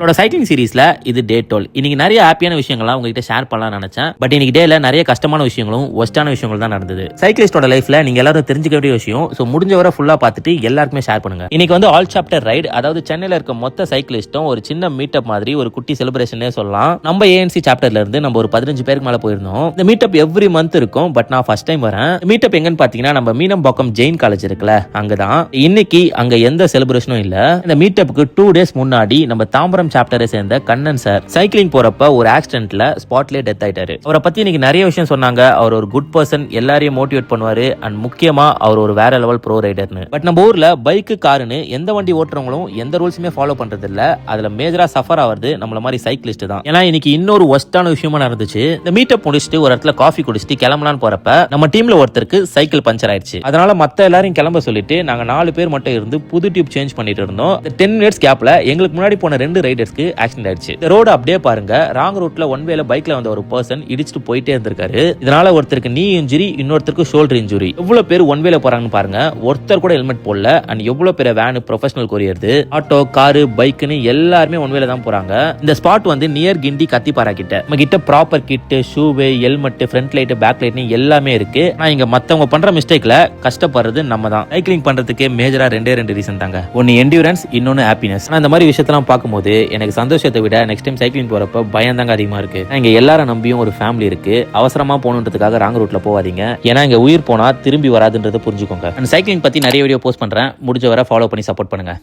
என்னோட சைக்கிளிங் சீரீஸ்ல இது டே 12. இன்னைக்கு நிறைய ஹாப்பியான விஷயங்கள்லாம் உங்ககிட்ட ஷேர் பண்ணலாம்னு நினைச்சேன். பட் இன்னைக்கு டேல நிறைய கஷ்டமான விஷயங்களும் ஒஸ்டான விஷயங்களும் தான் நடந்தது. சைக்கிளிஸ்டோட லைஃப்ல நீங்க எல்லாரும் தெரிஞ்சுக்க வேண்டிய விஷயம். ஸோ முடிஞ்ச வரை ஃபுல்லா பார்த்துட்டு எல்லாருக்குமே ஷேர் பண்ணுங்க. இன்னைக்கு வந்து ஆல் சாப்டர் ரைடு, அதாவது சென்னையில இருக்க மொத்த சைக்கிளிஸ்டும் ஒரு சின்ன மீட்டப் மாதிரி ஒரு குட்டி செலிப்ரேஷனே சொல்லலாம். நம்ம ஏஎன்சி சாப்டர்ல இருந்து நம்ம ஒரு 15 பேருக்கு மேல போயிருந்தோம். இந்த மீட்டப் எவ்ரி மந்த் இருக்கும். பட் நான் ஃபர்ஸ்ட் டைம் வரேன். மீட்டப் எங்கன்னு பாத்தீங்கன்னா நம்ம மீனம்பாக்கம் ஜெயின் காலேஜ் இருக்குல்ல, அங்கதான். இன்னைக்கு அங்க எந்த செலிப்ரேஷனும் இல்ல. இந்த மீட்டப்புக்கு 2 days முன்னாடி நம்ம தாம்பரம் சாப்டரை சேர்ந்த கண்ணன் சார் சைக்கிளிங் போறப்ப ஒரு ஆக்சிடென்ட்ல ஸ்பாட்லயே டெத் ஆயிட்டாரு. அவரை பத்தி இன்னைக்கு நிறைய விஷயம் சொன்னாங்க. அவர் ஒரு குட் பர்சன், எல்லாரையும் மோட்டிவேட் பண்ணுவாரு. அண்ட் முக்கியமா அவர் ஒரு வேற லெவல் ப்ரோ ரைடர்னு. பட் நம்ம ஊர்ல பைக்கு காருன்னு எந்த வண்டி ஓட்டுறவங்களும் எந்த ரூல்ஸுமே ஃபாலோ பண்றது இல்ல. அதுல மேஜரா சஃபர் ஆவது நம்மள மாதிரி சைக்கிளிஸ்ட் தான். ஏன்னா இன்னைக்கு இன்னொரு ஒஸ்டான விஷயமா நடந்துச்சு. இந்த மீட்டப் முடிச்சுட்டு ஒரு இடத்துல காஃபி குடிச்சிட்டு கிளம்பலான்னு போறப்ப நம்ம டீம்ல ஒருத்தருக்கு சைக்கிள் பஞ்சர் ஆயிடுச்சு. அதனால மத்த எல்லாரையும் கிளம்ப சொல்லிட்டு நாங்க 4 பேர் மட்டும் இருந்து புது டியூப் சேஞ்ச் பண்ணிட்டு இருந்தோம். 10 minutes கேப்ல எங்களுக்கு முன்னாடி போன 2 ரைடர்ஸ்க்கு ஆக்சிடென்ட் ஆயிடுச்சு. இந்த ரோடு அப்படியே பாருங்க, ராங் ரூட்ல ஒன் வேல பைக்ல வந்த ஒரு பர்சன் இடிச்சிட்டு போயிட்டே இருந்திருக்காரு. இதனால ஒருத்தருக்கு நீ இன்ஜுரி, இன்னொருத்தருக்கு ஷோல்டர் இன்ஜுரி. எவ்வளவு பேர் ஒன் வேல போறாங்கன்னு பாருங்க. ஒருத்தர் கூட ஹெல்மெட் போடல. அண்ட் எவ்வளவு பேர் van, professional courier, auto, car, பைக்னு எல்லாருமே ஒன் வேல தான் போறாங்க. இந்த ஸ்பாட் வந்து நியர் கிண்டி கத்திப்பாரா கிட்ட. நம்ம கிட்ட ப்ராப்பர் கிட், ஷூவே, helmet, front light, back light எல்லாமே இருக்கு. ஆனா இங்க மத்தவங்க பண்ற மிஸ்டேக்ல கஷ்டப்படுறது நம்ம தான். சைக்கிளிங் பண்றதுக்கு மேஜரா 2 ரீசன் தாங்க. ஒன்னு என்டியூரன்ஸ், இன்னொன்னு ஹாப்பினஸ். ஆனா இந்த மாதிரி விஷயத்தெல்லாம் பார்க்கும்போது எனக்கு சந்தோஷத்தை விட நெக்ஸ்ட் டைம் சைக்கிளிங் போறப்ப பயம் தாங்க அதிகமா இருக்கு. இங்க எல்லாரும் நம்பியும் ஒரு ஃபேமிலி இருக்கு. அவசரமா போகணுன்றதுக்காக ராங் ரூட்ல போவாதீங்க. ஏன்னா இங்க உயிர் போனா திரும்பி வராதுன்றதை புரிஞ்சுக்கோங்க. சைக்கிளிங் பத்தி நிறைய வீடியோ போஸ்ட் பண்றேன். முடிஞ்ச வரை ஃபாலோ பண்ணி சப்போர்ட் பண்ணுங்க.